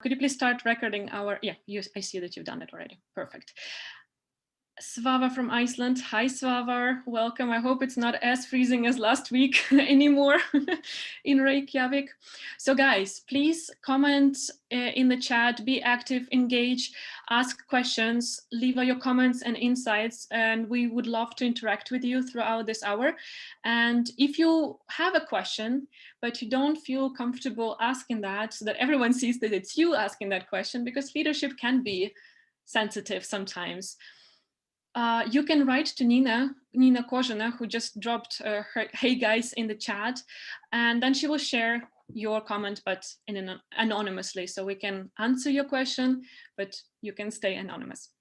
could you please start recording our, I see that you've done it already. Perfect. Svava from Iceland. Hi, Svava. Welcome. I hope it's not as freezing as last week anymore in Reykjavik. So guys, please comment in the chat, be active, engage, ask questions, leave your comments and insights, and we would love to interact with you throughout this hour. And if you have a question, but you don't feel comfortable asking that so that everyone sees that it's you asking that question, because leadership can be sensitive sometimes. You can write to Nina Kozhina, who just dropped her "Hey guys" in the chat, and then she will share your comment, but anonymously, so we can answer your question, but you can stay anonymous.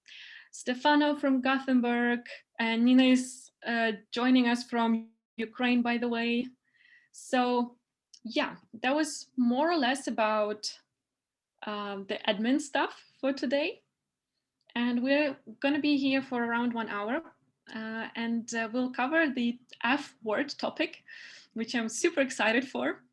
Stefano from Gothenburg, and Nina is joining us from Ukraine, by the way. So yeah, that was more or less about the admin stuff for today. And we're going to be here for around 1 hour, and we'll cover the F word topic, which I'm super excited for.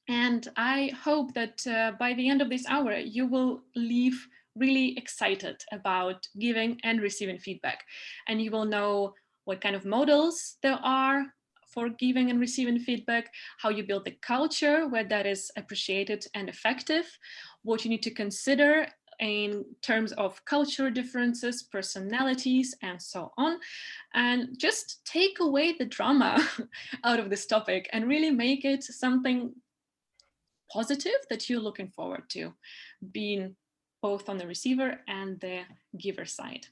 And I hope that by the end of this hour, you will leave really excited about giving and receiving feedback. And you will know what kind of models there are for giving and receiving feedback, how you build the culture where that is appreciated and effective, what you need to consider in terms of cultural differences, personalities, and so on. And just take away the drama out of this topic and really make it something positive that you're looking forward to, being both on the receiver and the giver side.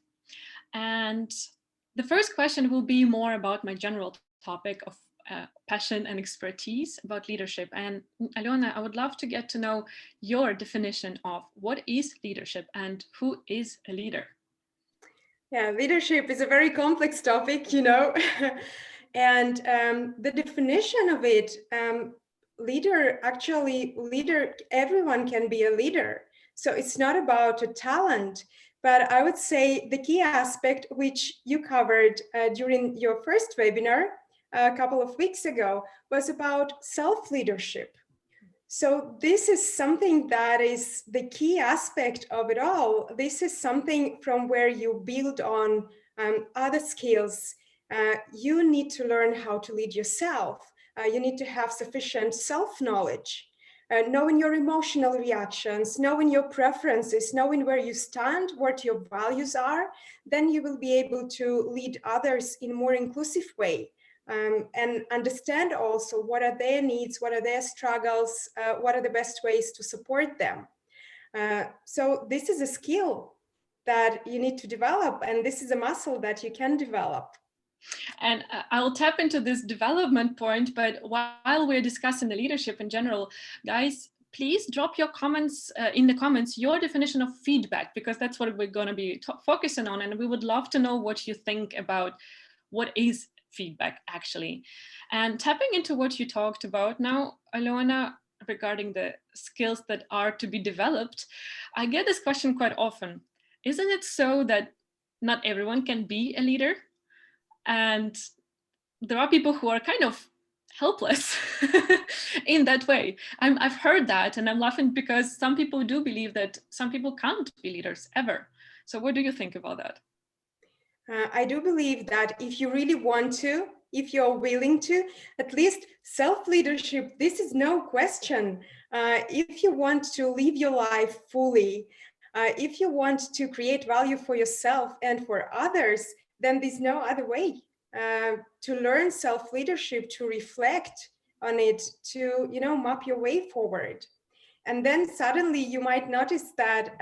And the first question will be more about my general topic of passion and expertise about leadership. And Alena, I would love to get to know your definition of what is leadership and who is a leader. Yeah, leadership is a very complex topic, you know, and the definition of it, leader, everyone can be a leader. So it's not about a talent, but I would say the key aspect, which you covered during your first webinar a couple of weeks ago, was about self-leadership. So this is something that is the key aspect of it all. This is something from where you build on other skills. You need to learn how to lead yourself. You need to have sufficient self-knowledge, knowing your emotional reactions, knowing your preferences, knowing where you stand, what your values are. Then you will be able to lead others in a more inclusive way. And understand also what are their needs, what are their struggles, what are the best ways to support them. So this is a skill that you need to develop, and this is a muscle that you can develop. And I'll tap into this development point, but while we're discussing the leadership in general, guys, please drop your comments in the comments, your definition of feedback, because that's what we're going to be focusing on. And we would love to know what you think about what is feedback actually. And tapping into what you talked about now, Alena, regarding the skills that are to be developed, I get this question quite often. Isn't it so that not everyone can be a leader? And there are people who are kind of helpless in that way. I've heard that, and I'm laughing because some people do believe that some people can't be leaders ever. So what do you think about that? I do believe that if you really want to, if you're willing to, at least self-leadership, this is no question. If you want to live your life fully, if you want to create value for yourself and for others, then there's no other way. To learn self-leadership, to reflect on it, to map your way forward. And then suddenly you might notice that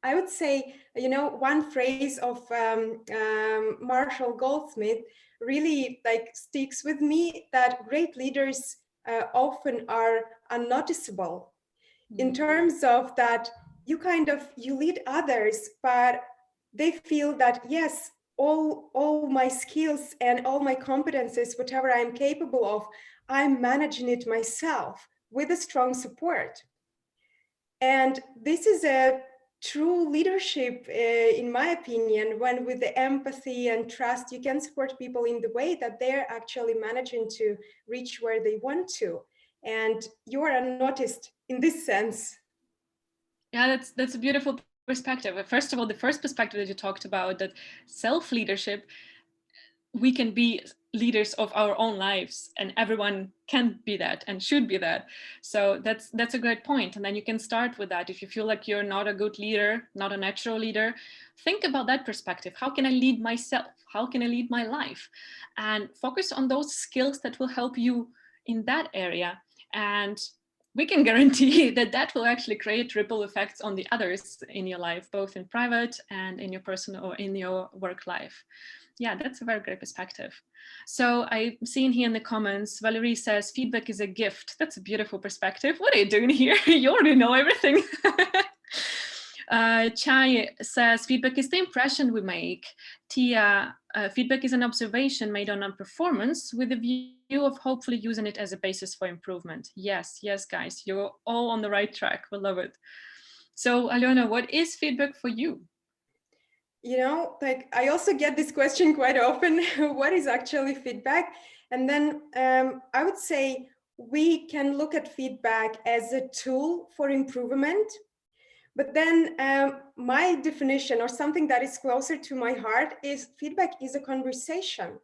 I would say, one phrase of Marshall Goldsmith really sticks with me, that great leaders often are unnoticeable, in terms of that you lead others, but they feel that, yes, all my skills and all my competences, whatever I'm capable of, I'm managing it myself with a strong support. And this is a true leadership, in my opinion, when with the empathy and trust, you can support people in the way that they're actually managing to reach where they want to. And you are unnoticed in this sense. Yeah, that's a beautiful perspective. First of all, the first perspective that you talked about, that self-leadership, we can be leaders of our own lives, and everyone can be that and should be that. So that's a great point. And then you can start with that. If you feel like you're not a good leader, not a natural leader, think about that perspective. How can I lead myself? How can I lead my life? And focus on those skills that will help you in that area. And we can guarantee that that will actually create ripple effects on the others in your life, both in private and in your personal or in your work life. Yeah, that's a very great perspective. So I've seen here in the comments, Valerie says, feedback is a gift. That's a beautiful perspective. What are you doing here? You already know everything. Chai says, feedback is the impression we make. Tia, feedback is an observation made on a performance with a view of hopefully using it as a basis for improvement. Yes, yes, guys, you're all on the right track. We love it. So Alena, what is feedback for you? You know, like I also get this question quite often, what is actually feedback? And then I would say we can look at feedback as a tool for improvement. But then my definition, or something that is closer to my heart, is feedback is a conversation.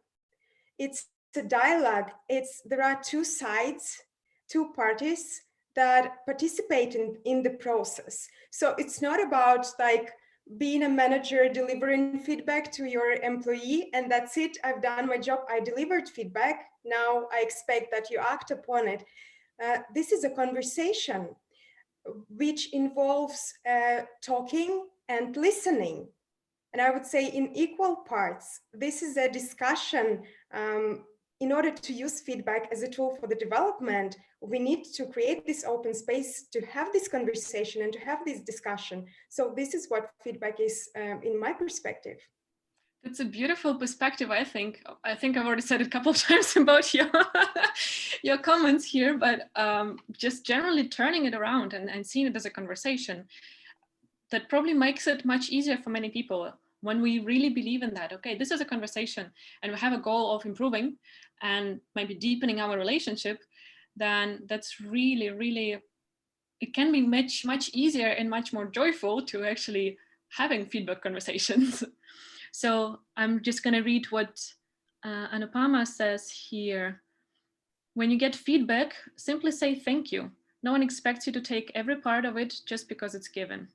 It's a dialogue. There are two sides, two parties that participate in the process. So it's not about like being a manager delivering feedback to your employee and that's it, I've done my job, I delivered feedback, now I expect that you act upon it. This is a conversation which involves talking and listening. And I would say in equal parts, this is a discussion. In order to use feedback as a tool for the development, we need to create this open space to have this conversation and to have this discussion. So this is what feedback is in my perspective. That's a beautiful perspective, I think. I think I've already said it a couple of times about your, your comments here, but just generally turning it around and seeing it as a conversation, that probably makes it much easier for many people when we really believe in that. Okay, this is a conversation and we have a goal of improving and maybe deepening our relationship, then that's really, really, it can be much, much easier and much more joyful to actually having feedback conversations. So I'm just going to read what Anupama says here. When you get feedback, simply say thank you. No one expects you to take every part of it just because it's given.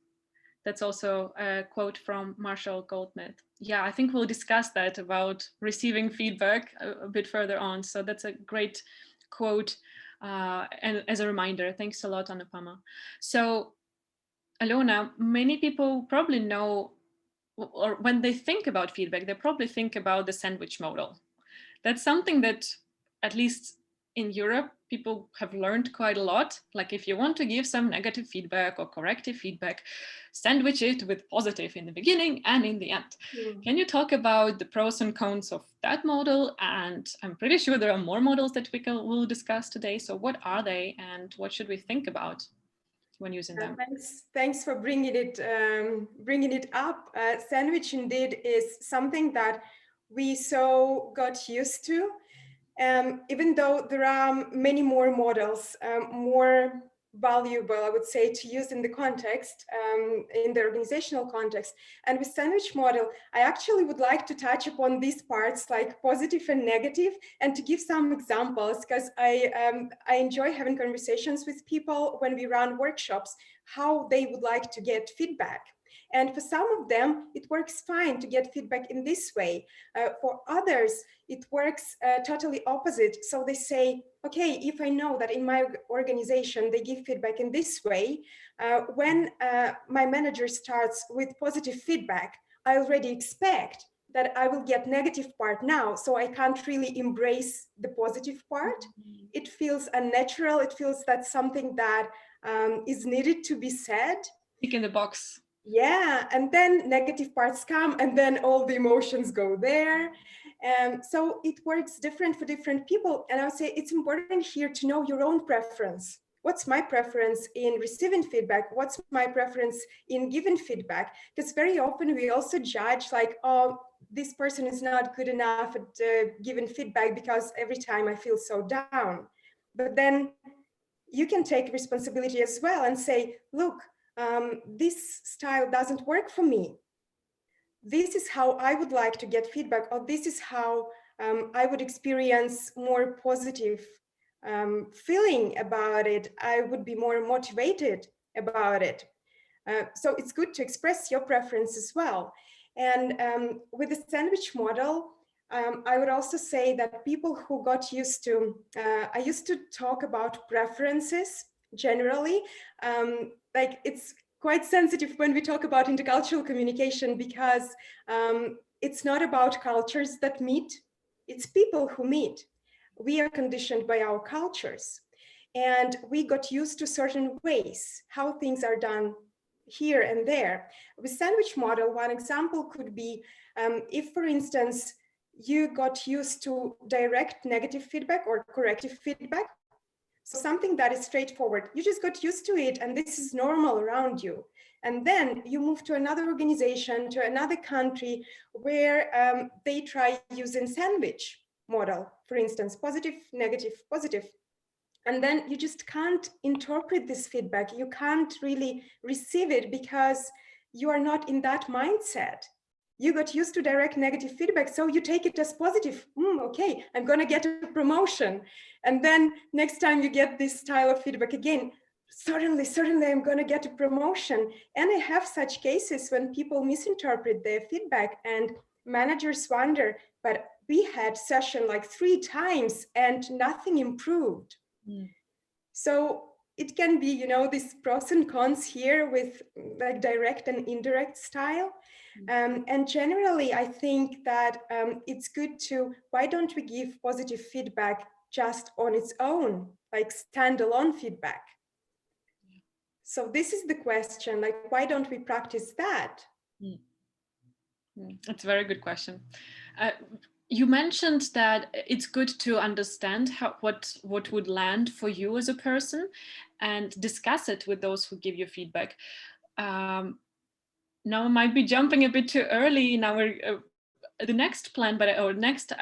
That's also a quote from Marshall Goldsmith. Yeah, I think we'll discuss that about receiving feedback a bit further on. So that's a great quote. And as a reminder, thanks a lot, Anupama. So Alena, many people probably know, or when they think about feedback, they probably think about the sandwich model. That's something that, at least in Europe, people have learned quite a lot. Like if you want to give some negative feedback or corrective feedback, sandwich it with positive in the beginning and in the end. Can you talk about the pros and cons of that model? And I'm pretty sure there are more models that will discuss today. So what are they and what should we think about when using them? Thanks for bringing it up. Sandwich indeed is something that we so got used to, even though there are many more models, more valuable, I would say, to use in the context, in the organizational context. And with sandwich model, I actually would like to touch upon these parts like positive and negative, and to give some examples, because I enjoy having conversations with people when we run workshops, how they would like to get feedback. And for some of them, it works fine to get feedback in this way. For others, it works totally opposite. So they say, okay, if I know that in my organization, they give feedback in this way, when my manager starts with positive feedback, I already expect that I will get negative part now. So I can't really embrace the positive part. It feels unnatural. It feels that's something that is needed to be said. Tick in the box. Yeah, and then negative parts come and then all the emotions go there. So it works different for different people. And I would say it's important here to know your own preference. What's my preference in receiving feedback? What's my preference in giving feedback? Because very often we also judge like, oh, this person is not good enough at giving feedback because every time I feel so down. But then you can take responsibility as well and say, look, this style doesn't work for me. This is how I would like to get feedback, or this is how I would experience more positive feeling about it. I would be more motivated about it. So it's good to express your preference as well. And with the sandwich model, I would also say that people who got used to, I used to talk about preferences generally, like it's quite sensitive when we talk about intercultural communication, because it's not about cultures that meet, it's people who meet. We are conditioned by our cultures, and we got used to certain ways, how things are done here and there. With sandwich model, one example could be if, for instance, you got used to direct negative feedback or corrective feedback. So something that is straightforward, you just got used to it and this is normal around you. And then you move to another organization, to another country where they try using sandwich model, for instance, positive, negative, positive. And then you just can't interpret this feedback. You can't really receive it because you are not in that mindset. You got used to direct negative feedback, so you take it as positive. Okay, I'm gonna get a promotion. And then next time you get this style of feedback again, certainly I'm gonna get a promotion. And I have such cases when people misinterpret their feedback and managers wonder, but we had session like 3 times and nothing improved. So it can be, these pros and cons here with like direct and indirect style. And generally, I think that it's good to, why don't we give positive feedback just on its own, like standalone feedback? So this is the question, like, why don't we practice that? That's a very good question. You mentioned that it's good to understand what would land for you as a person and discuss it with those who give you feedback. Now I might be jumping a bit too early in our the next plan, or next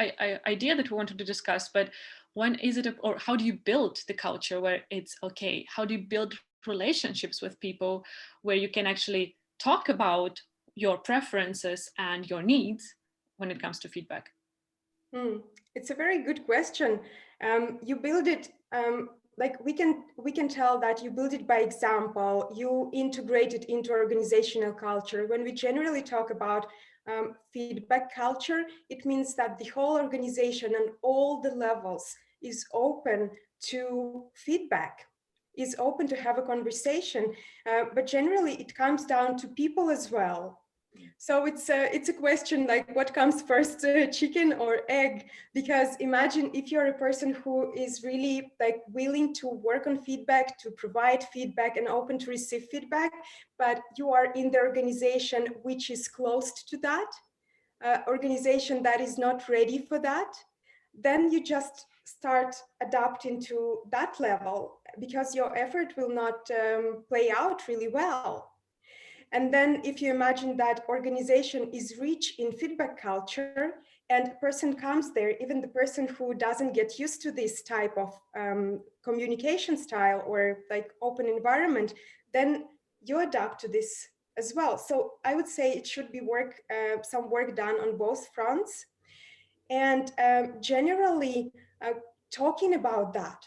idea that we wanted to discuss. But when is it, or how do you build the culture where it's okay? How do you build relationships with people where you can actually talk about your preferences and your needs when it comes to feedback? It's a very good question. You build it, like we can tell that you build it by example, you integrate it into organizational culture. When we generally talk about feedback culture, it means that the whole organization and all the levels is open to feedback, is open to have a conversation, but generally it comes down to people as well. So it's a question like, what comes first, chicken or egg? Because imagine if you're a person who is really like willing to work on feedback, to provide feedback and open to receive feedback, but you are in the organization which is closed to that, organization that is not ready for that, then you just start adapting to that level because your effort will not play out really well. And then if you imagine that organization is rich in feedback culture and a person comes there, even the person who doesn't get used to this type of communication style or like open environment, then you adapt to this as well. So I would say it should be some work done on both fronts. And generally talking about that.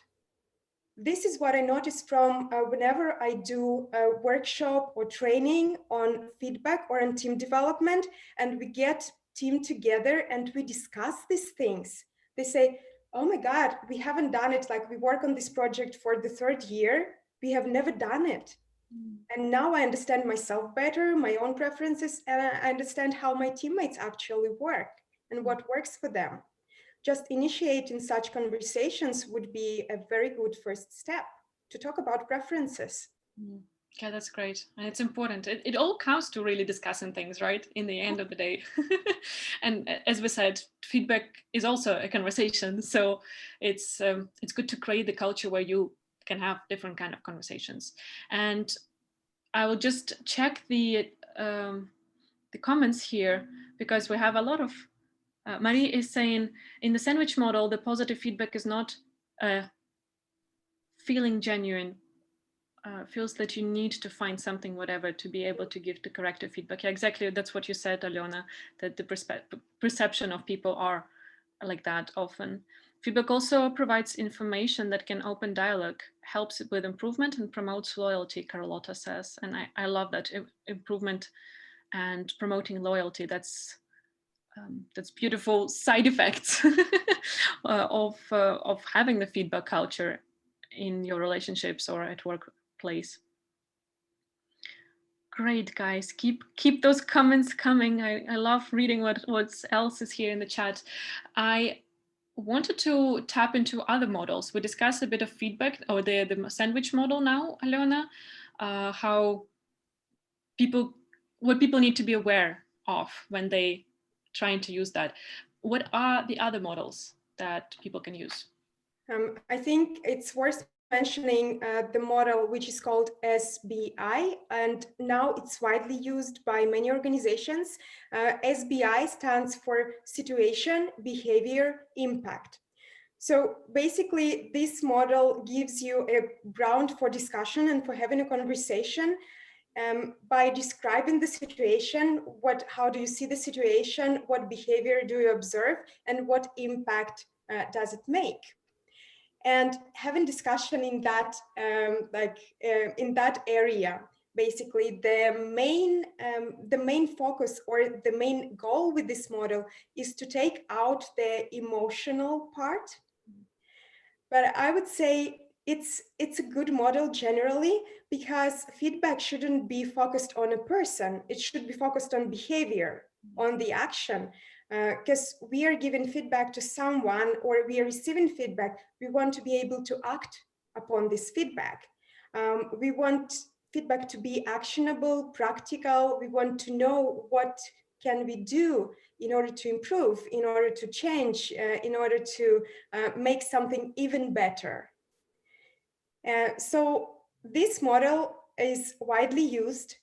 This is what I noticed from whenever I do a workshop or training on feedback or on team development, and we get team together and we discuss these things. They say, oh my God, we haven't done it. Like we work on this project for the 3rd year. We have never done it. And now I understand myself better, my own preferences, and I understand how my teammates actually work and what works for them. Just initiating such conversations would be a very good first step to talk about preferences. Yeah, that's great. And it's important. It all comes to really discussing things, right? In the end of the day. And as we said, feedback is also a conversation. So it's good to create the culture where you can have different kind of conversations. And I will just check the comments here because we have a lot of Marie is saying, in the sandwich model, the positive feedback is not feeling genuine. feels that you need to find something, whatever, to be able to give the corrective feedback. Yeah, exactly. That's what you said, Alena, that the perception of people are like that often. Feedback also provides information that can open dialogue, helps with improvement and promotes loyalty, Carlotta says. And I love that improvement and promoting loyalty. That's beautiful side effects of having the feedback culture in your relationships or at workplace. Great, guys. Keep those comments coming. I love reading what else is here in the chat. I wanted to tap into other models. We discussed a bit of feedback, or the sandwich model now, Alena, how what people need to be aware of when they trying to use that. What are the other models that people can use? I think it's worth mentioning the model which is called SBI, and now it's widely used by many organizations. SBI stands for Situation, Behavior, Impact. So basically, this model gives you a ground for discussion and for having a conversation by describing the situation. How do you see the situation? What behavior do you observe? And what impact does it make? And having discussion in that in that area, basically the main focus or the main goal with this model is to take out the emotional part. But I would say it's a good model generally, because feedback shouldn't be focused on a person. It should be focused on behavior, on the action. Because we are giving feedback to someone or we are receiving feedback, we want to be able to act upon this feedback. We want feedback to be actionable, practical. We want to know what can we do in order to improve, in order to change, in order to make something even better. So this model is widely used.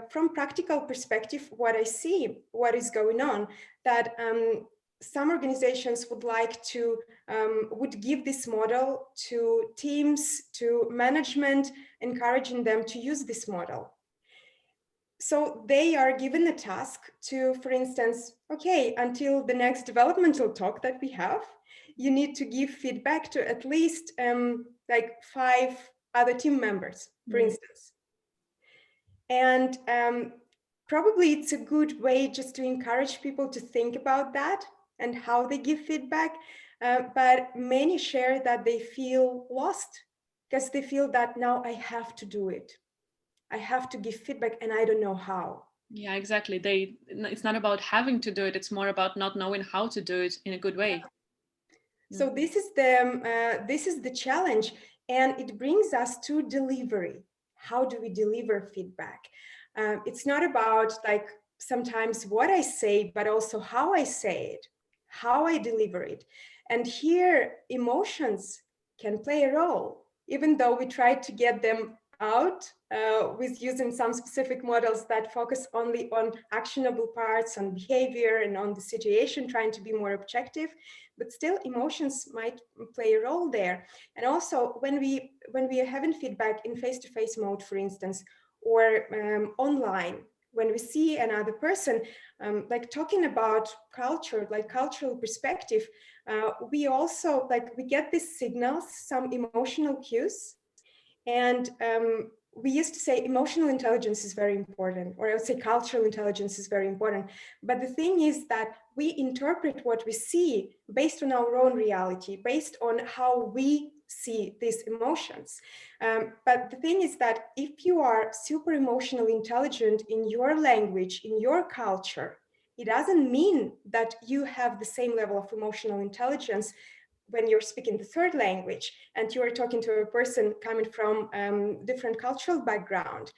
From practical perspective, what I see, what is going on, that some organizations would give this model to teams, to management, encouraging them to use this model. So they are given the task to, for instance, okay, until the next developmental talk that we have, you need to give feedback to at least like 5 other team members, for instance. And probably it's a good way just to encourage people to think about that and how they give feedback. But many share that they feel lost because they feel that now I have to do it. I have to give feedback and I don't know how. Yeah, exactly. It's not about having to do it. It's more about not knowing how to do it in a good way. So this is the challenge, and it brings us to delivery. How do we deliver feedback? It's not about like sometimes what I say, but also how I say it, how I deliver it. And here emotions can play a role, even though we try to get them out with using some specific models that focus only on actionable parts, on behavior and on the situation, trying to be more objective, but still emotions might play a role there. And also when we are having feedback in face-to-face mode, for instance, or online, when we see another person, like talking about culture, like cultural perspective, we also we get these signals, some emotional cues. And we used to say emotional intelligence is very important, or I would say cultural intelligence is very important. But the thing is that we interpret what we see based on our own reality, based on how we see these emotions. But the thing is that if you are super emotionally intelligent in your language, in your culture, it doesn't mean that you have the same level of emotional intelligence when you're speaking the third language and you're talking to a person coming from different cultural background.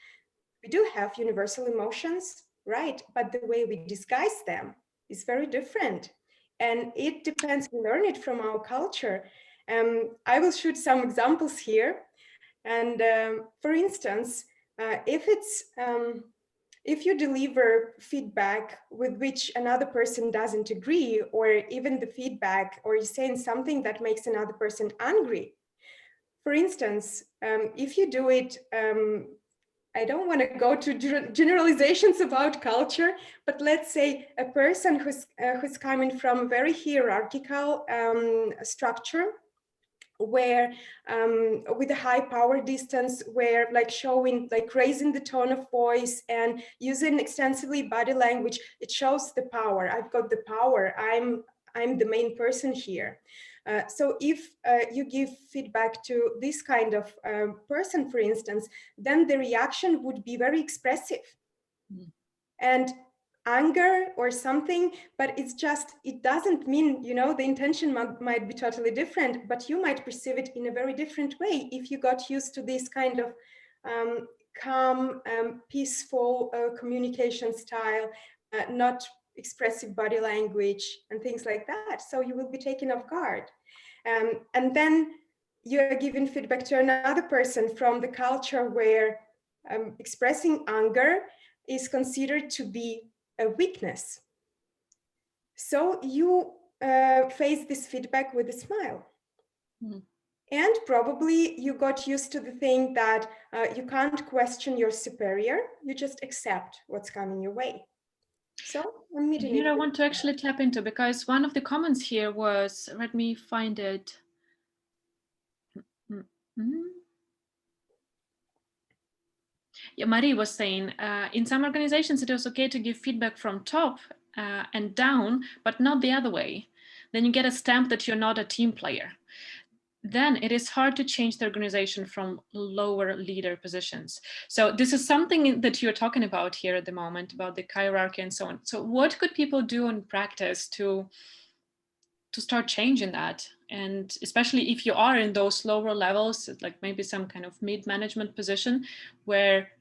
We do have universal emotions, right? But the way we disguise them is very different. And it depends, we learn it from our culture. I will shoot some examples here. And for instance, if you deliver feedback with which another person doesn't agree, or even the feedback, or you're saying something that makes another person angry, For instance, if you do it, I don't want to go to generalizations about culture, but let's say a person who's coming from a very hierarchical structure, where with a high power distance, where like showing, like raising the tone of voice and using extensively body language, it shows the power. I've got the power. I'm the main person here. So if you give feedback to this kind of person, for instance, then the reaction would be very expressive. Mm. And anger or something, but it's just, it doesn't mean, you know, the intention might be totally different, but you might perceive it in a very different way if you got used to this kind of calm, peaceful communication style, not expressive body language and things like that. So you will be taken off guard. And then you are giving feedback to another person from the culture where expressing anger is considered to be a weakness. So you face this feedback with a smile. Mm. And probably you got used to the thing that you can't question your superior, you just accept what's coming your way. So I'm meeting here I want to actually tap into, because one of the comments here was, let me find it. Yeah, Marie was saying, in some organizations, it is okay to give feedback from top and down, but not the other way. Then you get a stamp that you're not a team player. Then it is hard to change the organization from lower leader positions. So this is something that you're talking about here at the moment, about the hierarchy and so on. So what could people do in practice to start changing that? And especially if you are in those lower levels, like maybe some kind of mid-management position where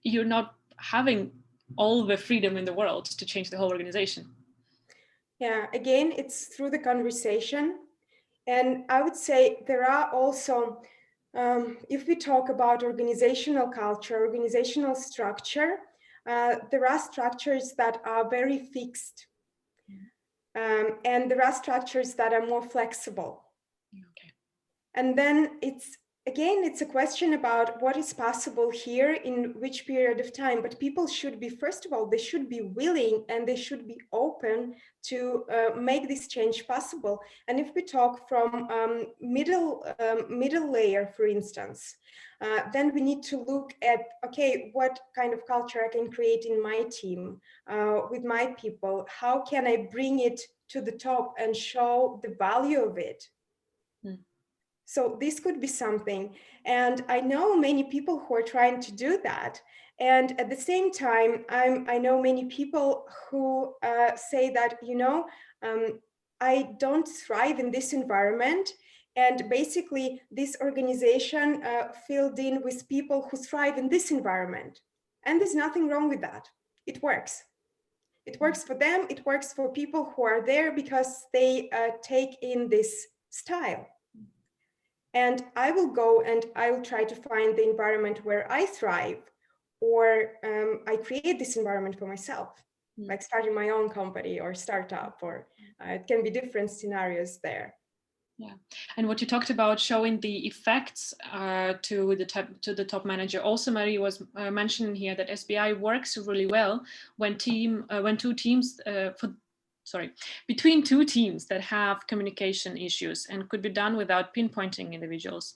you're not having all the freedom in the world to change the whole organization. Yeah, again, it's through the conversation. And I would say there are also, if we talk about organizational culture, organizational structure, there are structures that are very fixed. And there are structures that are more flexible. Okay. And then it's a question about what is possible here in which period of time. But people should be, first of all, they should be willing and they should be open to make this change possible. And if we talk from middle layer, for instance, then we need to look at, okay, what kind of culture I can create in my team, with my people? How can I bring it to the top and show the value of it? So this could be something. And I know many people who are trying to do that. And at the same time, I know many people who say that, you know, I don't thrive in this environment. And basically, this organization filled in with people who thrive in this environment. And there's nothing wrong with that. It works. It works for them. It works for people who are there because they take in this style. And I will go and I will try to find the environment where I thrive, or I create this environment for myself, like starting my own company or startup, or it can be different scenarios there. Yeah, and what you talked about, showing the effects to the top manager. Also, Marie was mentioning here that SBI works really well when between two teams that have communication issues, and could be done without pinpointing individuals.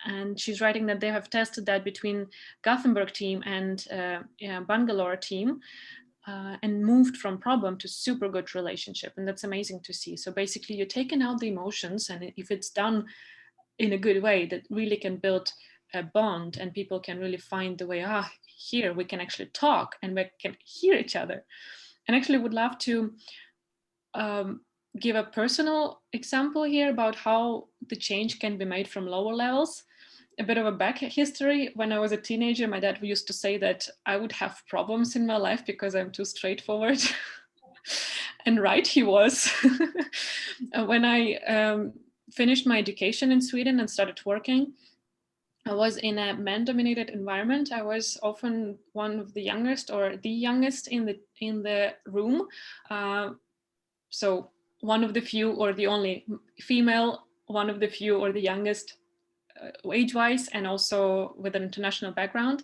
And she's writing that they have tested that between Gothenburg team and Bangalore team, and moved from problem to super good relationship. And that's amazing to see. So basically you're taking out the emotions, and if it's done in a good way, that really can build a bond, and people can really find the way, here we can actually talk and we can hear each other. And actually would love to give a personal example here about how the change can be made from lower levels. A bit of a back history. When I was a teenager, my dad used to say that I would have problems in my life because I'm too straightforward. And right he was. When I finished my education in Sweden and started working, I was in a man-dominated environment. I was often one of the youngest or the youngest in the room. So one of the few or the only female, one of the few or the youngest age-wise and also with an international background.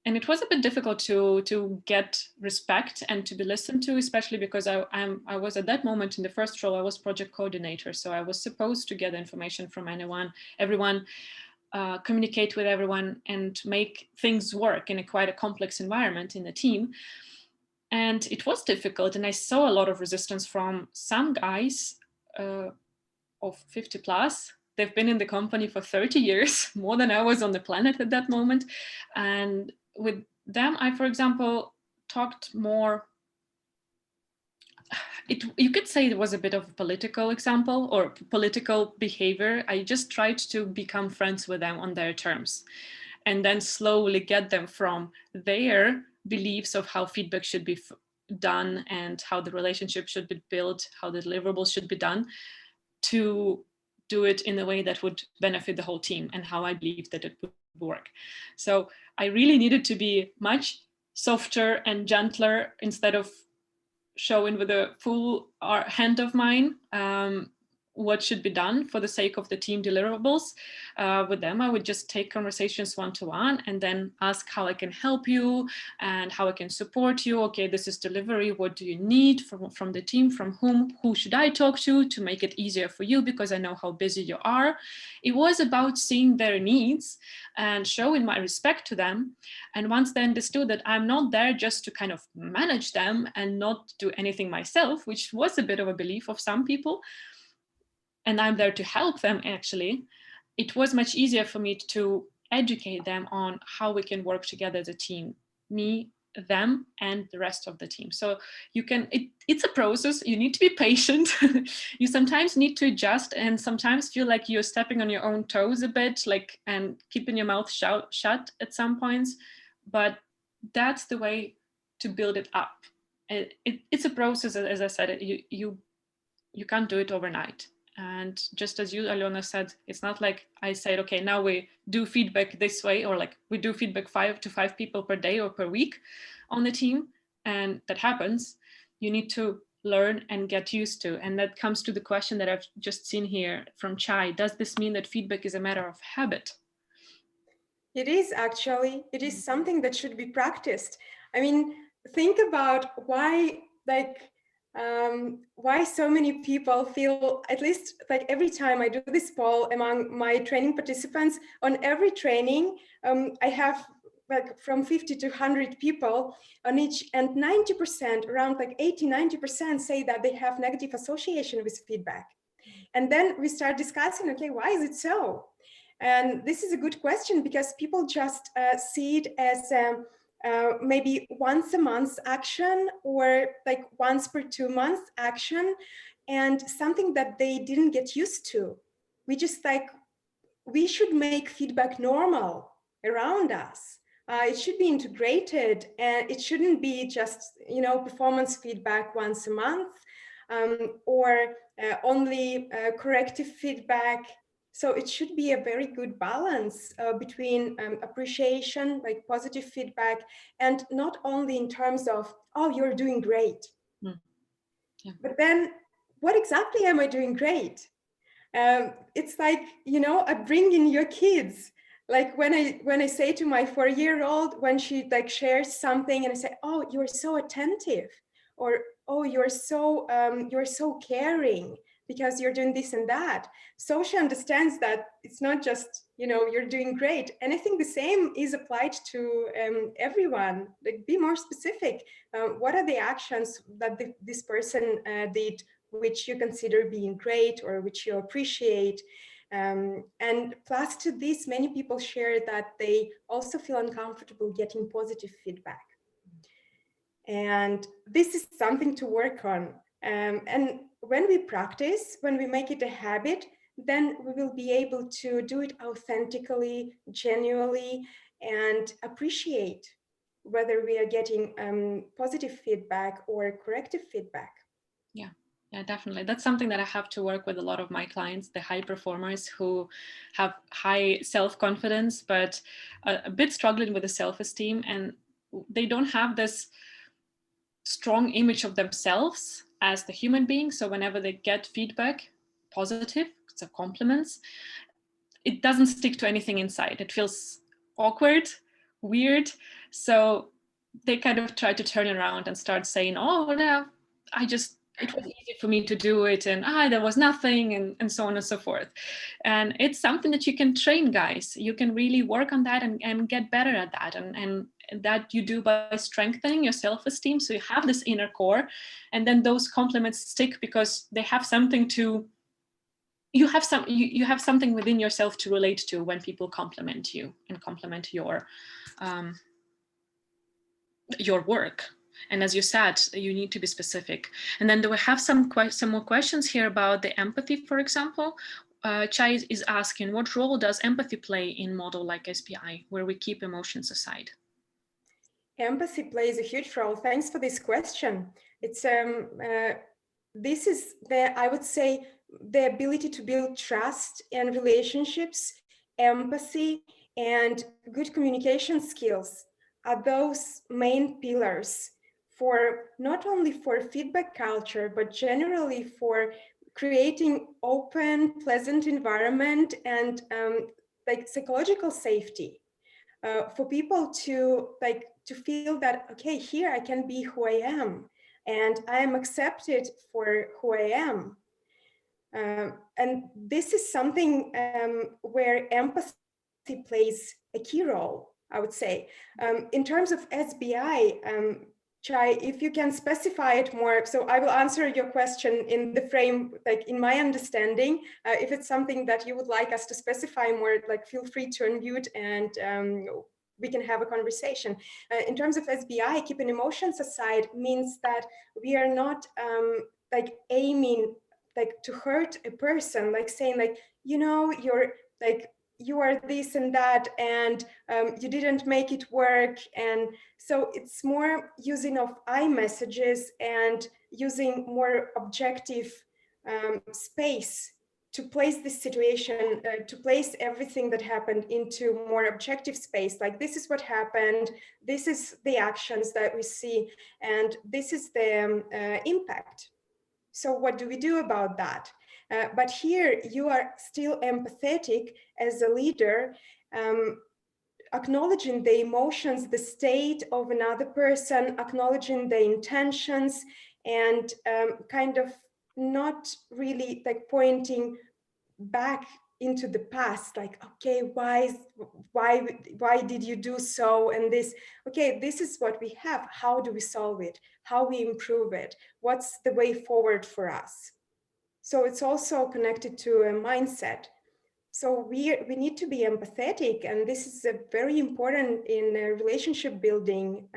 And it was a bit difficult to get respect and to be listened to, especially because I was at that moment in the first role, I was project coordinator. So I was supposed to get information from everyone, communicate with everyone and make things work in quite a complex environment in the team. And it was difficult. And I saw a lot of resistance from some guys of 50 plus. They've been in the company for 30 years, more than I was on the planet at that moment. And with them, I, for example, talked more. You could say it was a bit of a political example or political behavior. I just tried to become friends with them on their terms and then slowly get them from their beliefs of how feedback should be done and how the relationship should be built, how the deliverables should be done, to do it in a way that would benefit the whole team and how I believe that it would work. So I really needed to be much softer and gentler instead of showing with a full hand of mine what should be done for the sake of the team deliverables. With them, I would just take conversations one-to-one and then ask how I can help you and how I can support you. Okay, this is delivery. What do you need from the team? From whom? Who should I talk to make it easier for you? Because I know how busy you are. It was about seeing their needs and showing my respect to them. And once they understood that I'm not there just to kind of manage them and not do anything myself, which was a bit of a belief of some people, and I'm there to help them actually, it was much easier for me to educate them on how we can work together as a team, me, them, and the rest of the team. So you can, it's a process. You need to be patient. You sometimes need to adjust and sometimes feel like you're stepping on your own toes a bit, like, and keeping your mouth shut at some points. But that's the way to build it up. It's a process, as I said, you can't do it overnight. And just as you, Alena, said, it's not like I said, okay, now we do feedback this way, or like we do feedback 5 to 5 people per day or per week on the team. And that happens. You need to learn and get used to. And that comes to the question that I've just seen here from Chai. Does this mean that feedback is a matter of habit? It is actually, it is something that should be practiced. I mean, think about why so many people feel, at least like every time I do this poll among my training participants, on every training, I have like from 50 to 100 people on each, and 90%, around like 80-90% say that they have negative association with feedback. And then we start discussing, okay, why is it so? And this is a good question because people just see it as maybe once a month action or like once per 2 months action, and something that they didn't get used to. We should make feedback normal around us. It should be integrated, and it shouldn't be just, performance feedback once a month, or only corrective feedback. So it should be a very good balance between appreciation, like positive feedback, and not only in terms of, oh, you're doing great. Yeah. But then what exactly am I doing great? It's like, I bring in your kids. Like when I say to my 4-year-old, when she like shares something and I say, oh, you're so attentive, or, oh, you're so caring because you're doing this and that. So she understands that it's not just, you're doing great. And I think the same is applied to everyone. Like, be more specific. What are the actions that this person did which you consider being great or which you appreciate? And plus to this, many people share that they also feel uncomfortable getting positive feedback. And this is something to work on. And when we practice, when we make it a habit, then we will be able to do it authentically, genuinely, and appreciate whether we are getting positive feedback or corrective feedback. Yeah, definitely. That's something that I have to work with a lot of my clients, the high performers who have high self-confidence, but a bit struggling with the self-esteem, and they don't have this strong image of themselves as the human being. So whenever they get feedback, positive, it's a compliments, it doesn't stick to anything inside. It feels awkward, weird. So they kind of try to turn around and start saying, oh, no, it was easy for me to do it, and there was nothing, and so on and so forth. And it's something that you can train, guys. You can really work on that and get better at that. And that you do by strengthening your self-esteem. So you have this inner core, and then those compliments stick because they have something to, you have something within yourself to relate to when people compliment you and compliment your work. And as you said, you need to be specific. And then do we have some more questions here about the empathy, for example? Chai is asking, what role does empathy play in model like SBI, where we keep emotions aside? Empathy plays a huge role. Thanks for this question. It's this is I would say, the ability to build trust and relationships, empathy, and good communication skills are those main pillars for not only for feedback culture, but generally for creating open, pleasant environment and like psychological safety for people to feel that, okay, here I can be who I am and I am accepted for who I am. And this is something where empathy plays a key role, I would say. In terms of SBI, Chai, if you can specify it more, so I will answer your question in the frame, like in my understanding. If it's something that you would like us to specify more, like feel free to unmute and we can have a conversation. In terms of SBI, keeping emotions aside means that we are not like aiming like to hurt a person, like saying like, you know, you're like, you are this and that, and you didn't make it work. And so it's more using of I messages and using more objective space to place this situation, to place everything that happened into more objective space. Like, this is what happened, this is the actions that we see, and this is the impact. So what do we do about that? But here you are still empathetic as a leader, acknowledging the emotions, the state of another person, acknowledging the intentions, and kind of not really like pointing back into the past, like, okay, why did you do so? And this, okay, this is what we have. How do we solve it? How we improve it? What's the way forward for us? So it's also connected to a mindset. So we need to be empathetic, and this is a very important in a relationship building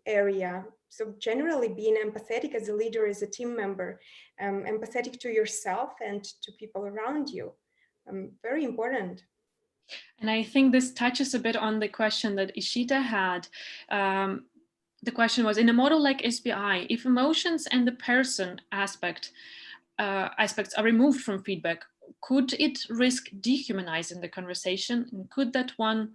area. So generally being empathetic as a leader, as a team member, empathetic to yourself and to people around you, very important. And I think this touches a bit on the question that Ishita had. The question was, in a model like SBI, if emotions and the person aspects are removed from feedback, could it risk dehumanizing the conversation? And could that one,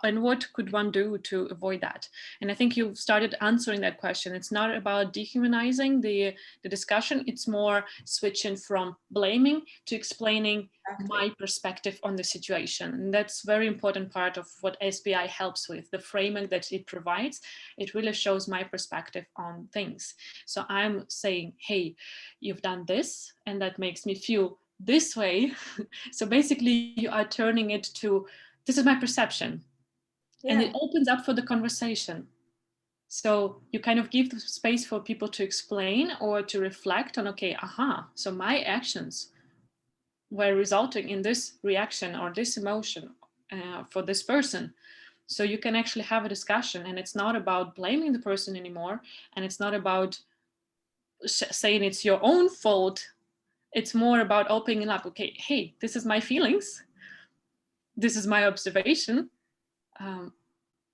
and what could one do to avoid that? And I think you've started answering that question. It's not about dehumanizing the discussion. It's more switching from blaming to explaining my perspective on the situation. And that's a very important part of what SBI helps with, the framing that it provides. It really shows my perspective on things. So I'm saying, hey, you've done this, and that makes me feel this way. So basically you are turning it to, this is my perception. Yeah. And it opens up for the conversation. So you kind of give the space for people to explain or to reflect on, okay, so my actions were resulting in this reaction or this emotion for this person. So you can actually have a discussion, and it's not about blaming the person anymore, and it's not about saying it's your own fault. It's more about opening up, okay, hey, this is my feelings, this is my observation.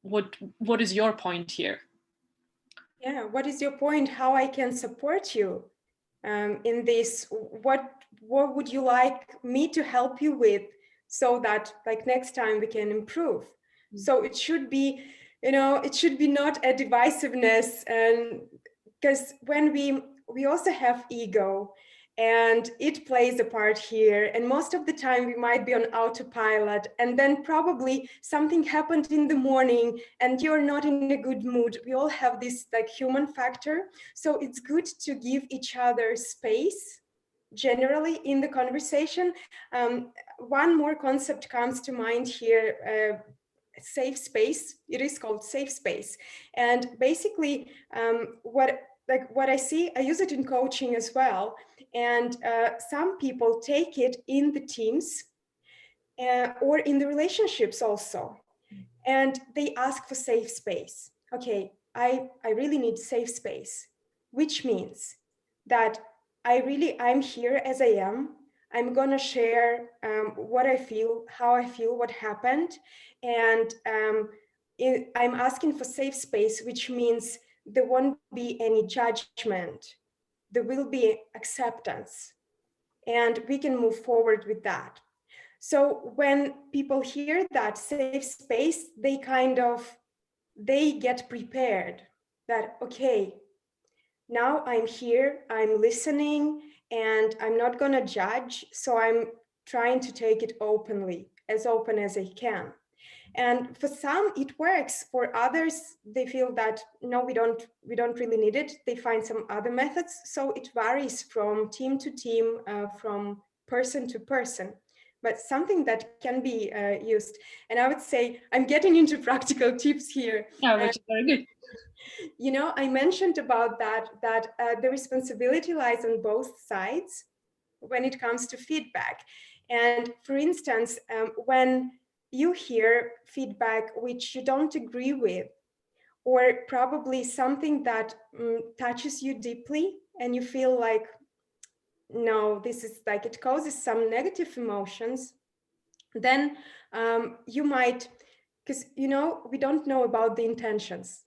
What is your point here? Yeah, what is your point? How I can support you in this? What would you like me to help you with, so that like next time we can improve? Mm-hmm. So it should be, it should be not a divisiveness, and because when we also have ego, and it plays a part here. And most of the time we might be on autopilot, and then probably something happened in the morning and you're not in a good mood. We all have this like human factor. So it's good to give each other space generally in the conversation. One more concept comes to mind here, safe space. It is called safe space. And basically what I see, I use it in coaching as well. And some people take it in the teams or in the relationships also. And they ask for safe space. Okay, I really need safe space, which means that I'm here as I am. I'm gonna share what I feel, how I feel, what happened. And I'm asking for safe space, which means there won't be any judgment. There will be acceptance, and we can move forward with that. So when people hear that safe space, they get prepared that, okay, now I'm here, I'm listening, and I'm not gonna judge. So I'm trying to take it openly, as open as I can. And for some it works. For others, they feel that no, we don't really need it. They find some other methods. So it varies from team to team, from person to person, but something that can be used. And I would say I'm getting into practical tips here. Yeah, which is very good. You know, I mentioned about that the responsibility lies on both sides when it comes to feedback. And for instance, when you hear feedback which you don't agree with, or probably something that touches you deeply, and you feel like, no, this is like, it causes some negative emotions, then you might, because, you know, we don't know about the intentions,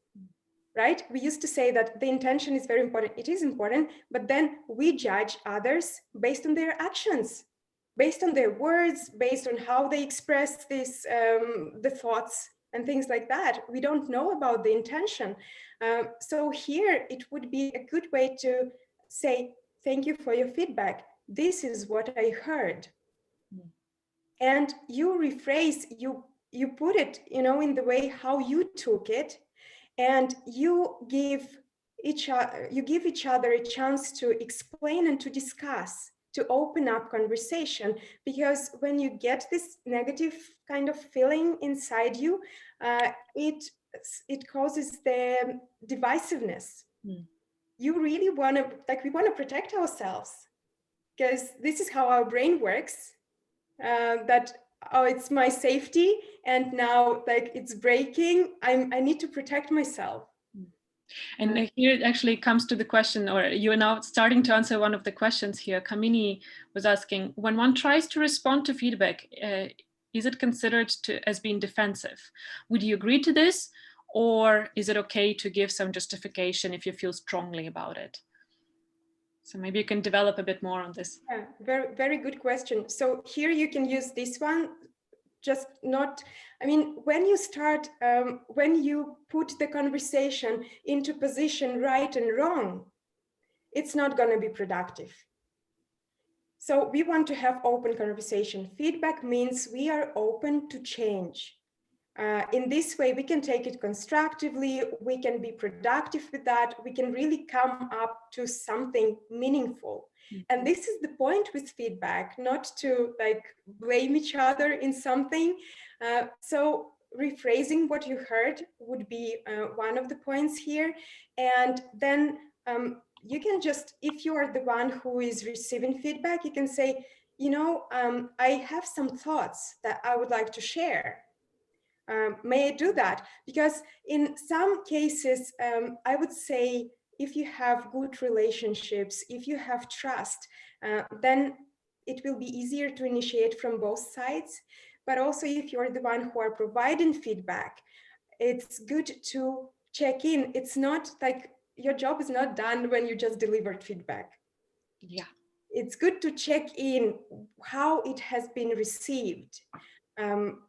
right? We used to say that the intention is very important. It is important, but then we judge others based on their actions, based on their words, based on how they express this, the thoughts and things like that. We don't know about the intention. So here it would be a good way to say, thank you for your feedback. This is what I heard. And you rephrase, you put it, you know, in the way how you took it, and you give each other a chance to explain and to discuss, to open up conversation. Because when you get this negative kind of feeling inside you, it causes the divisiveness. You really want to, like, we want to protect ourselves, because this is how our brain works, that, oh, it's my safety, and now like it's breaking, I need to protect myself. And here it actually comes to the question, or you're now starting to answer one of the questions here. Kamini was asking, when one tries to respond to feedback, is it considered as being defensive? Would you agree to this? Or is it okay to give some justification if you feel strongly about it? So maybe you can develop a bit more on this. Yeah, very, very good question. So here you can use this one, just not, I mean, when you start, when you put the conversation into position right and wrong, it's not going to be productive. So we want to have open conversation. Feedback means we are open to change. In this way, we can take it constructively, we can be productive with that, we can really come up to something meaningful. And this is the point with feedback, not to like blame each other in something. So rephrasing what you heard would be one of the points here. And then you can just, if you are the one who is receiving feedback, you can say, you know, I have some thoughts that I would like to share. May I do that? Because in some cases, I would say, if you have good relationships, if you have trust, then it will be easier to initiate from both sides. But also, if you're the one who are providing feedback, it's good to check in. It's not like your job is not done when you just delivered feedback. Yeah. It's good to check in how it has been received.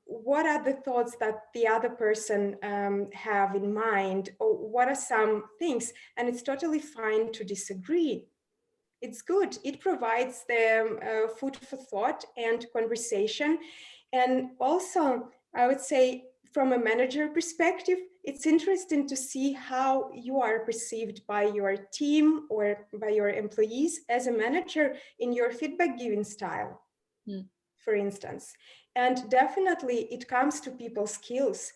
What are the thoughts that the other person have in mind, or what are some things? And it's totally fine to disagree. It's good. It provides them food for thought and conversation. And also, I would say, from a manager perspective, it's interesting to see how you are perceived by your team or by your employees as a manager in your feedback giving style, for instance. And definitely it comes to people skills.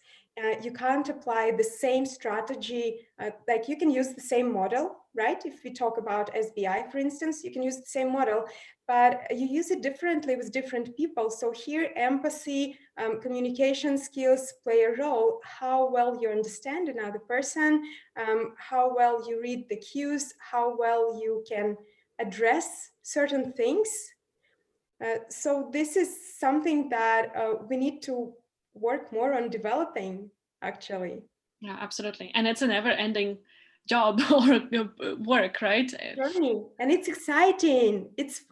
You can't apply the same strategy, like you can use the same model, right? If we talk about SBI, for instance, you can use the same model, but you use it differently with different people. So here, empathy, communication skills play a role. How well you understand another person, how well you read the cues, how well you can address certain things. So this is something that we need to work more on developing, actually. Yeah, absolutely. And it's a never-ending job or work, right? Journey, and it's exciting. It's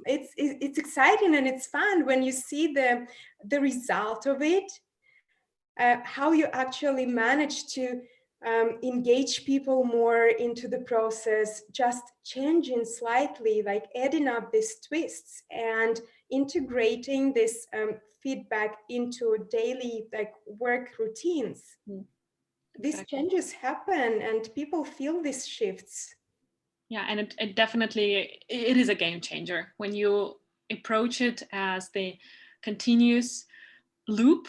exciting and it's fun when you see the result of it. How you actually manage to engage people more into the process, just changing slightly, like adding up these twists and integrating this feedback into daily like work routines. These Exactly. changes happen and people feel these shifts. Yeah, and it definitely, it is a game changer when you approach it as the continuous loop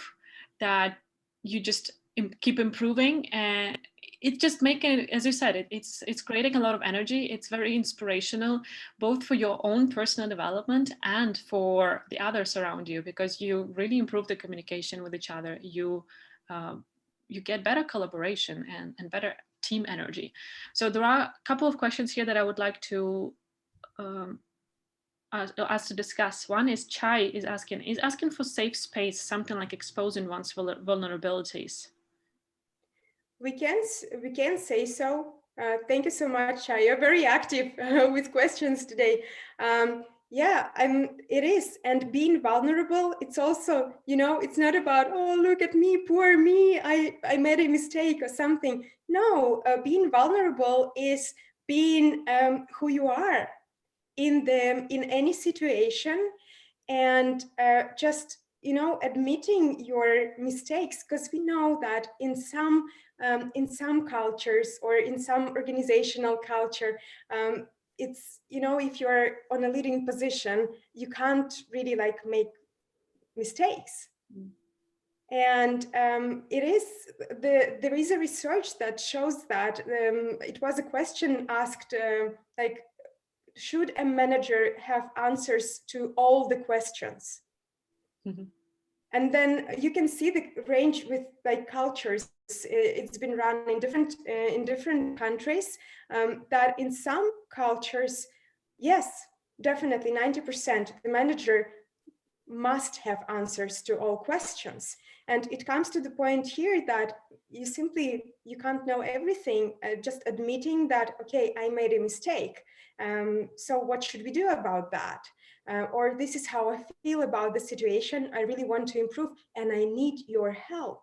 that you just keep improving, and it just making, as you said, it's creating a lot of energy. It's very inspirational, both for your own personal development and for the others around you, because you really improve the communication with each other. You get better collaboration and better team energy. So there are a couple of questions here that I would like to us to discuss. One is Chai is asking for safe space, something like exposing one's vulnerabilities. We can say so. Thank you so much, Chai. You're very active with questions today. Yeah, it is. And being vulnerable, it's also, it's not about, oh, look at me, poor me, I made a mistake or something. No, being vulnerable is being who you are in any situation, and just admitting your mistakes, because we know that in some cultures or in some organizational culture, it's if you're on a leading position, you can't really like make mistakes. And there is a research that shows that it was a question asked like, should a manager have answers to all the questions? And then you can see the range with like cultures. It's been run in different countries, that in some cultures, yes, definitely 90%, the manager must have answers to all questions. And it comes to the point here that you can't know everything. Just admitting that, okay, I made a mistake. So what should we do about that? Or this is how I feel about the situation. I really want to improve and I need your help.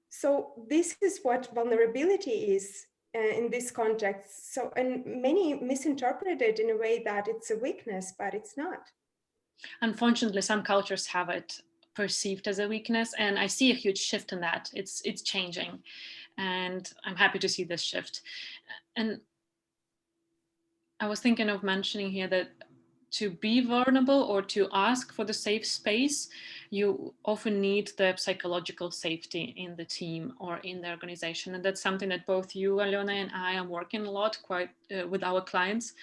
So this is what vulnerability is in this context. So, and many misinterpret it in a way that it's a weakness, but it's not. Unfortunately, some cultures have it perceived as a weakness, and I see a huge shift in that. It's changing, and I'm happy to see this shift. And I was thinking of mentioning here that to be vulnerable or to ask for the safe space, you often need the psychological safety in the team or in the organization. And that's something that both you, Alena, and I am working a lot with our clients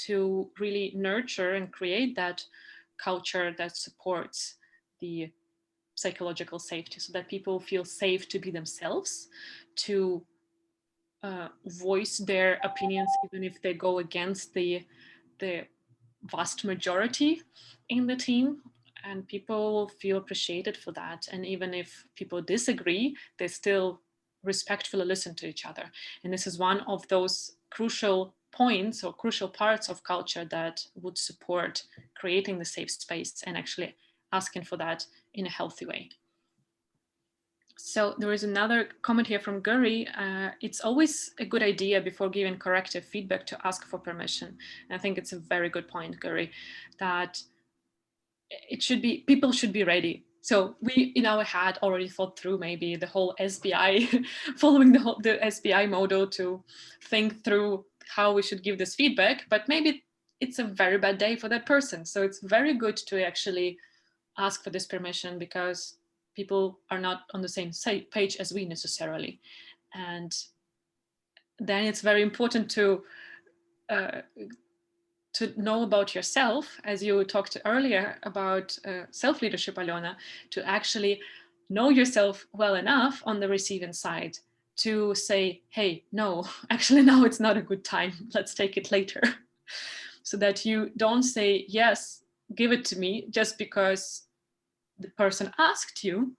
to really nurture and create that culture that supports the psychological safety, so that people feel safe to be themselves, to voice their opinions, even if they go against the vast majority in the team, and people will feel appreciated for that. And even if people disagree, they still respectfully listen to each other. And this is one of those crucial points or crucial parts of culture that would support creating the safe space and actually asking for that in a healthy way. So there is another comment here from Guri. It's always a good idea before giving corrective feedback to ask for permission. And I think it's a very good point, Guri, that people should be ready. So we in our head already thought through maybe the whole SBI, following the SBI model to think through how we should give this feedback, but maybe it's a very bad day for that person. So it's very good to actually ask for this permission, because people are not on the same page as we necessarily. And then it's very important to know about yourself, as you talked earlier about self-leadership, Alena, to actually know yourself well enough on the receiving side to say, hey, no, actually now it's not a good time, let's take it later. So that you don't say, yes, give it to me just because the person asked you.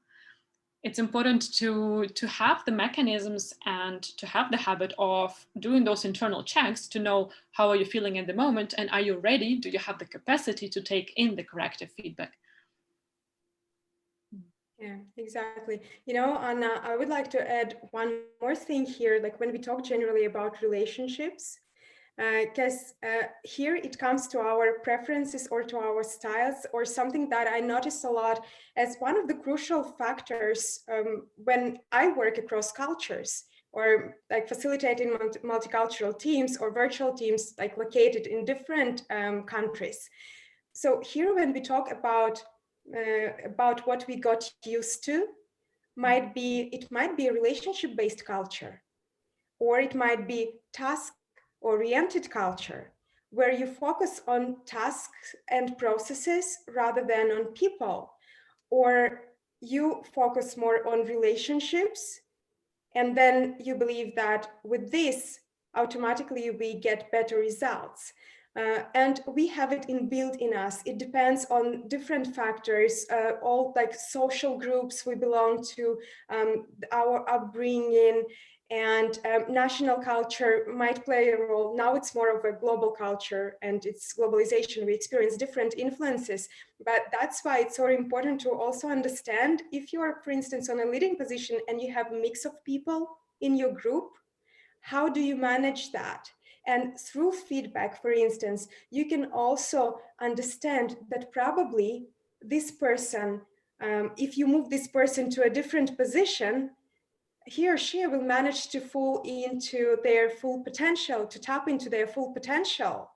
It's important to have the mechanisms and to have the habit of doing those internal checks to know how are you feeling at the moment, and are you ready? Do you have the capacity to take in the corrective feedback? Yeah, exactly. You know, Anna, I would like to add one more thing here. Like when we talk generally about relationships, because here it comes to our preferences or to our styles, or something that I notice a lot as one of the crucial factors when I work across cultures, or like facilitating multicultural teams or virtual teams like located in different countries. So here when we talk about what we got used to, it might be a relationship based culture, or it might be task oriented culture, where you focus on tasks and processes rather than on people, or you focus more on relationships, and then you believe that with this automatically we get better results. And we have it inbuilt in us. It depends on different factors, all like social groups we belong to, our upbringing, and national culture might play a role. Now it's more of a global culture, and it's globalization. We experience different influences, but that's why it's so important to also understand if you're, for instance, on a leading position and you have a mix of people in your group, how do you manage that? And through feedback, for instance, you can also understand that probably this person, if you move this person to a different position, he or she will manage to fall into their full potential, to tap into their full potential,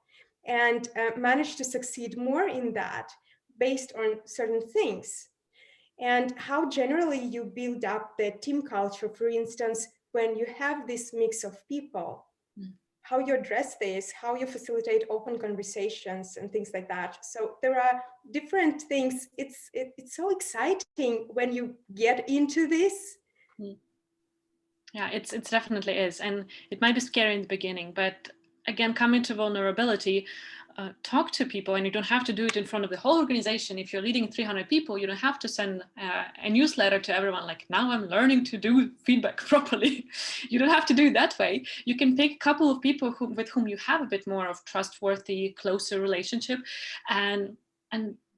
and manage to succeed more in that based on certain things. And how generally you build up the team culture, for instance, when you have this mix of people, how you address this, how you facilitate open conversations and things like that. So there are different things. It's so exciting when you get into this. Yeah, it's definitely is, and it might be scary in the beginning, but again, coming to vulnerability, talk to people, and you don't have to do it in front of the whole organization. If you're leading 300 people, you don't have to send a newsletter to everyone like, now I'm learning to do feedback properly. You don't have to do it that way. You can pick a couple of people with whom you have a bit more of trustworthy, closer relationship, and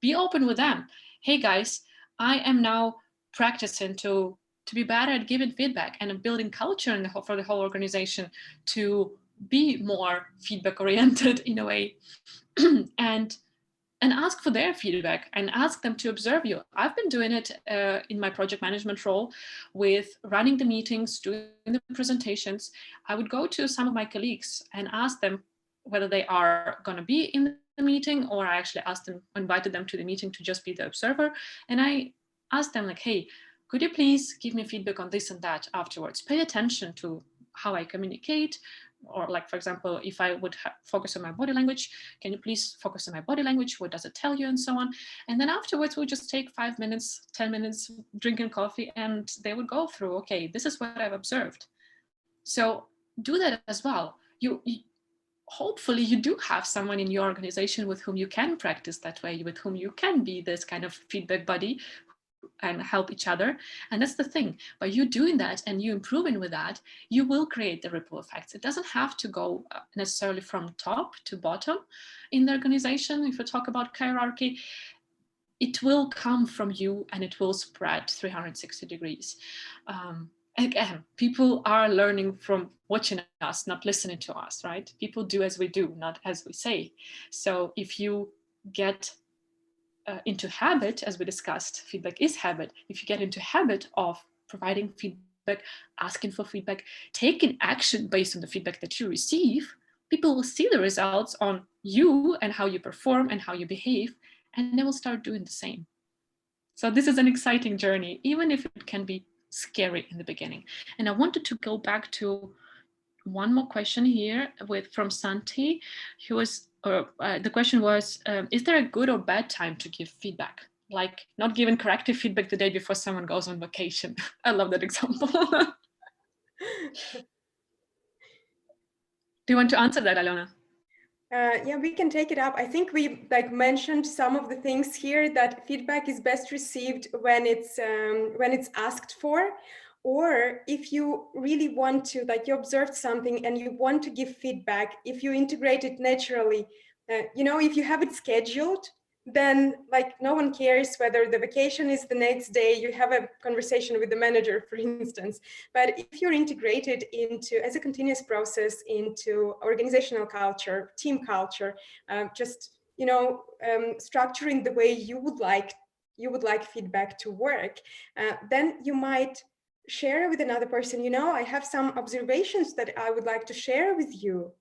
be open with them. Hey guys, I am now practicing to be better at giving feedback and building culture for the whole organization to be more feedback oriented in a way. and ask for their feedback and ask them to observe you. I've been doing it in my project management role with running the meetings, doing the presentations. I would go to some of my colleagues and ask them whether they are going to be in the meeting, or I actually invited them to the meeting to just be the observer. And I asked them like, hey, could you please give me feedback on this and that afterwards? Pay attention to how I communicate, or like, for example, if I would focus on my body language, can you please focus on my body language? What does it tell you? And so on. And then afterwards, we'll just take 5 minutes, 10 minutes drinking coffee, and they would go through, okay, this is what I've observed. So do that as well. You hopefully you do have someone in your organization with whom you can practice that way, with whom you can be this kind of feedback buddy and help each other. And that's the thing. By you doing that and you improving with that, you will create the ripple effects. It doesn't have to go necessarily from top to bottom in the organization. If we talk about hierarchy, it will come from you and it will spread 360 degrees. Again, people are learning from watching us, not listening to us, right? People do as we do, not as we say. So if you get into habit, as we discussed, feedback is habit. If you get into habit of providing feedback, asking for feedback, taking action based on the feedback that you receive, people will see the results on you and how you perform and how you behave, and they will start doing the same. So this is an exciting journey, even if it can be scary in the beginning. And I wanted to go back to one more question here from Santi, who was, the question was, is there a good or bad time to give feedback? Like not giving corrective feedback the day before someone goes on vacation. I love that example. Do you want to answer that, Alena? Yeah, we can take it up. I think we mentioned some of the things here, that feedback is best received when it's asked for, or if you really want to, you observed something and you want to give feedback, if you integrate it naturally, if you have it scheduled, then no one cares whether the vacation is the next day, you have a conversation with the manager, for instance. But if you're integrated into, as a continuous process, into organizational culture, team culture, structuring the way you would like feedback to work, then you might share with another person, I have some observations that I would like to share with you.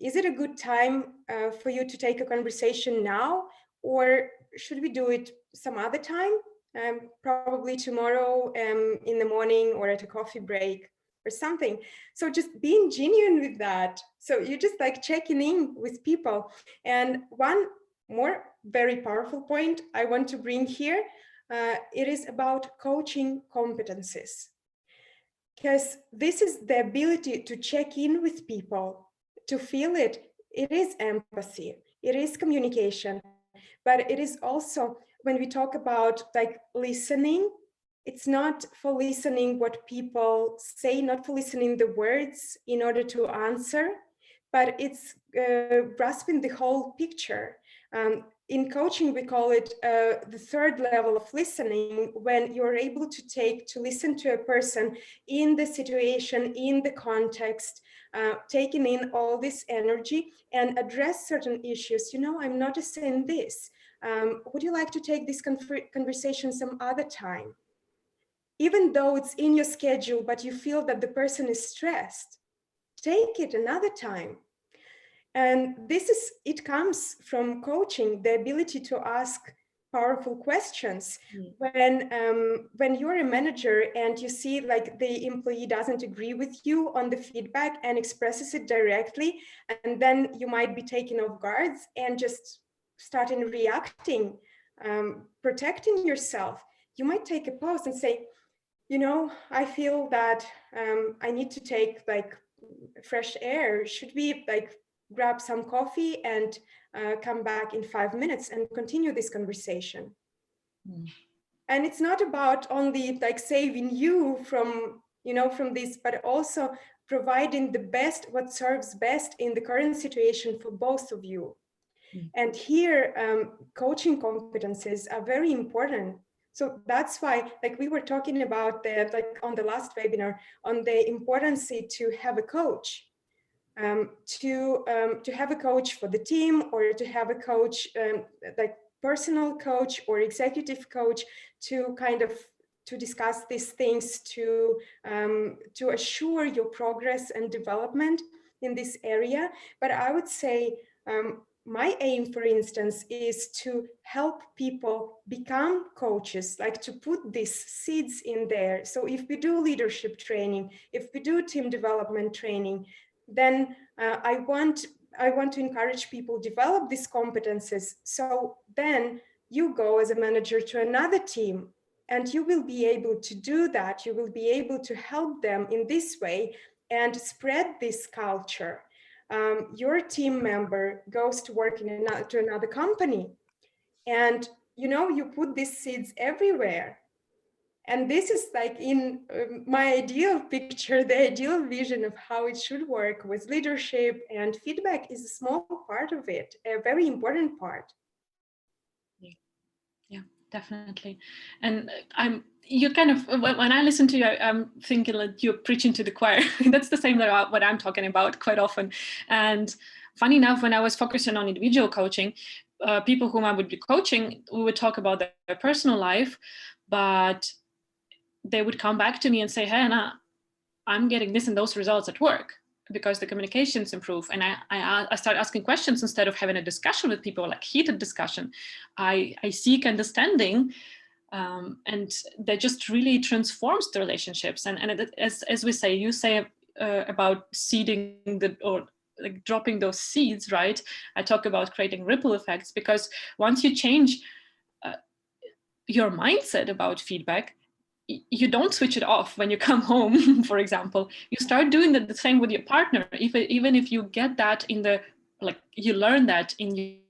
Is it a good time for you to take a conversation now, or should we do it some other time? Probably tomorrow in the morning, or at a coffee break or something. So just being genuine with that. So you just checking in with people. And one more very powerful point I want to bring here, it is about coaching competencies. Because this is the ability to check in with people, to feel it. It is empathy, it is communication, but it is also, when we talk about listening, it's not for listening what people say, not for listening the words in order to answer, but it's grasping the whole picture. In coaching, we call it the third level of listening, when you're able to listen to a person in the situation, in the context, taking in all this energy and address certain issues. I'm noticing this. Would you like to take this conversation some other time? Even though it's in your schedule, but you feel that the person is stressed, take it another time. And it comes from coaching, the ability to ask powerful questions. When you're a manager and you see the employee doesn't agree with you on the feedback and expresses it directly, and then you might be taken off guards and just starting reacting, protecting yourself, you might take a pause and say, I feel that I need to take fresh air. Should we grab some coffee and come back in 5 minutes and continue this conversation? And it's not about only saving you from this, but also providing the best, what serves best in the current situation for both of you. And here, coaching competencies are very important. So that's why, we were talking about on the last webinar, on the importance to have a coach, to have a coach for the team, or to have a coach, personal coach or executive coach, to to discuss these things, to assure your progress and development in this area. But I would say, my aim, for instance, is to help people become coaches, to put these seeds in there. So if we do leadership training, if we do team development training, then I want to encourage people to develop these competences. So then you go as a manager to another team, and you will be able to do that. You will be able to help them in this way and spread this culture. Your team member goes to work to another company, and you put these seeds everywhere. And this is in my ideal picture, the ideal vision of how it should work with leadership, and feedback is a small part of it, a very important part. Definitely. And you kind of, when I listen to you, I'm thinking like you're preaching to the choir. That's the same that what I'm talking about quite often. And funny enough, when I was focusing on individual coaching, people whom I would be coaching, we would talk about their personal life, but they would come back to me and say, hey, Anna, I'm getting this and those results at work because the communications improve. And I start asking questions instead of having a discussion with people, like heated discussion. I seek understanding, and that just really transforms the relationships. And as we say, you say about seeding or like dropping those seeds, right? I talk about creating ripple effects, because once you change uh, your mindset about feedback, you don't switch it off when you come home. For example, you start doing the same with your partner, even if you get that in the, like, you learn that in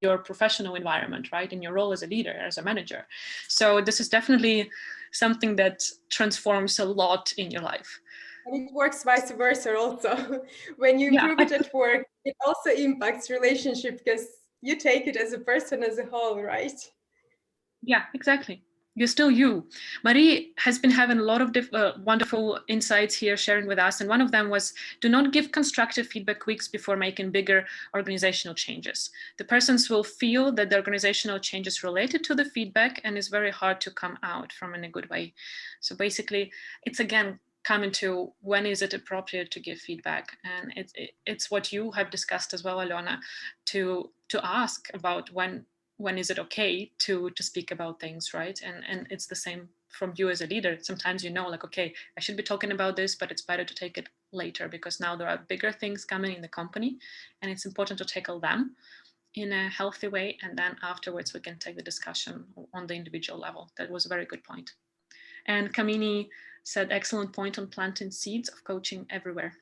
your professional environment, right, in your role as a leader, as a manager. So this is definitely something that transforms a lot in your life. And it works vice versa also. When you improve it at work, it also impacts relationship because you take it as a person as a whole, right? Yeah, exactly. You're still you. Marie has been having a lot of wonderful insights here sharing with us. And one of them was, do not give constructive feedback weeks before making bigger organizational changes. The persons will feel that the organizational change is related to the feedback and is very hard to come out from in a good way. So basically, it's again coming to when is it appropriate to give feedback. And it's what you have discussed as well, Alena, to ask about when is it okay to speak about things, right? And it's the same from you as a leader. Sometimes like, okay, I should be talking about this, but it's better to take it later because now there are bigger things coming in the company and it's important to tackle them in a healthy way, and then afterwards we can take the discussion on the individual level. That was a very good point. And Kamini said, excellent point on planting seeds of coaching everywhere.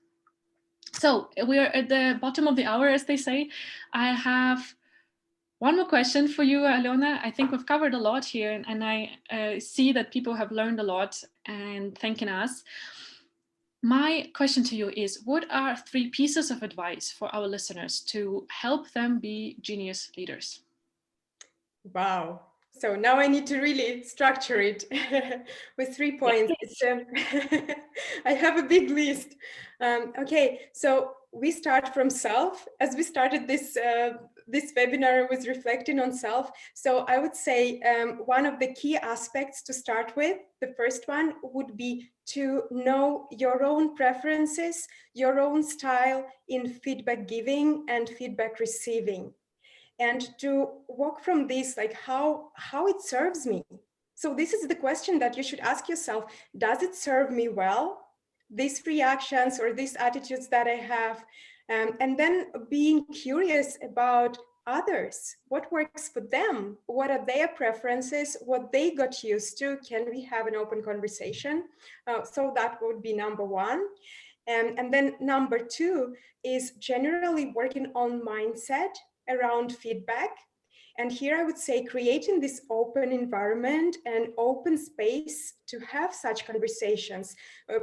So we are at the bottom of the hour, as they say. I have one more question for you, Alena. I think we've covered a lot here, and I see that people have learned a lot and thanking us. My question to you is, what are 3 pieces of advice for our listeners to help them be genius leaders? Wow. So now I need to really structure it with 3 points. I have a big list. Okay, so we start from self. As we started this webinar, I was reflecting on self. So I would say one of the key aspects to start with, the first one would be to know your own preferences, your own style in feedback giving and feedback receiving, and to walk from this, like how it serves me. So this is the question that you should ask yourself: does it serve me well, these reactions or these attitudes that I have? And then being curious about others, what works for them, what are their preferences, what they got used to, can we have an open conversation? So that would be number one. And then number two is generally working on mindset around feedback. And here I would say creating this open environment and open space to have such conversations,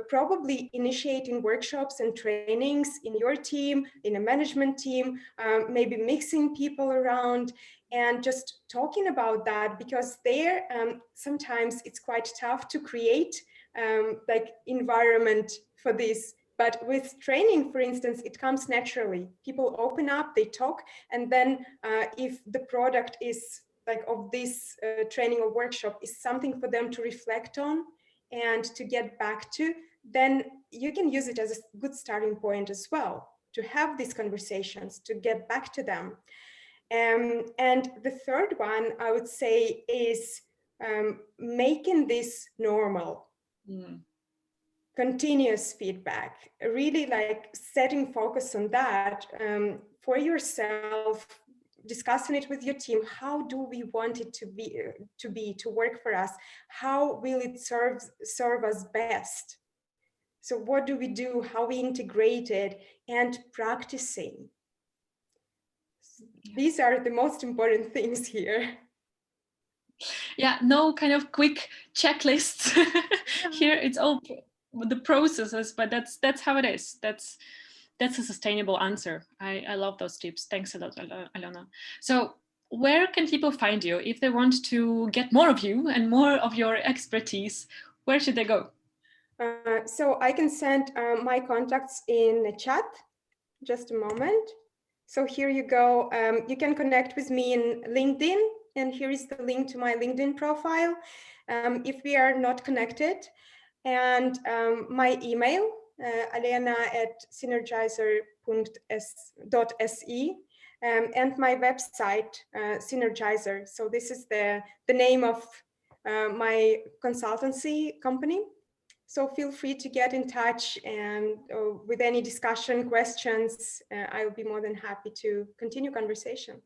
probably initiating workshops and trainings in your team, in a management team, maybe mixing people around and just talking about that, because there sometimes it's quite tough to create like environment for this. But with training, for instance, it comes naturally. People open up, they talk, and then if the product is like of this training or workshop is something for them to reflect on and to get back to, then you can use it as a good starting point as well, to have these conversations, to get back to them. And the third one, I would say, is making this normal. Continuous feedback, really like setting focus on that for yourself, discussing it with your team. How do we want it to work for us? How will it serve us best? So what do we do, how we integrate it, and practicing. These are the most important things here. Yeah, no kind of quick checklists. Here it's all the processes, but that's how it is. That's a sustainable answer. I love those tips. Thanks a lot, Alena. So where can people find you if they want to get more of you and more of your expertise? Where should they go? So I can send my contacts in the chat. Just a moment. So here you go. You can connect with me in LinkedIn, and here is the link to my LinkedIn profile. If we are not connected, and my email, alena@synergizer.se, and my website, Synergizer. So this is the name of my consultancy company. So feel free to get in touch, and with any discussion, questions, I will be more than happy to continue conversation.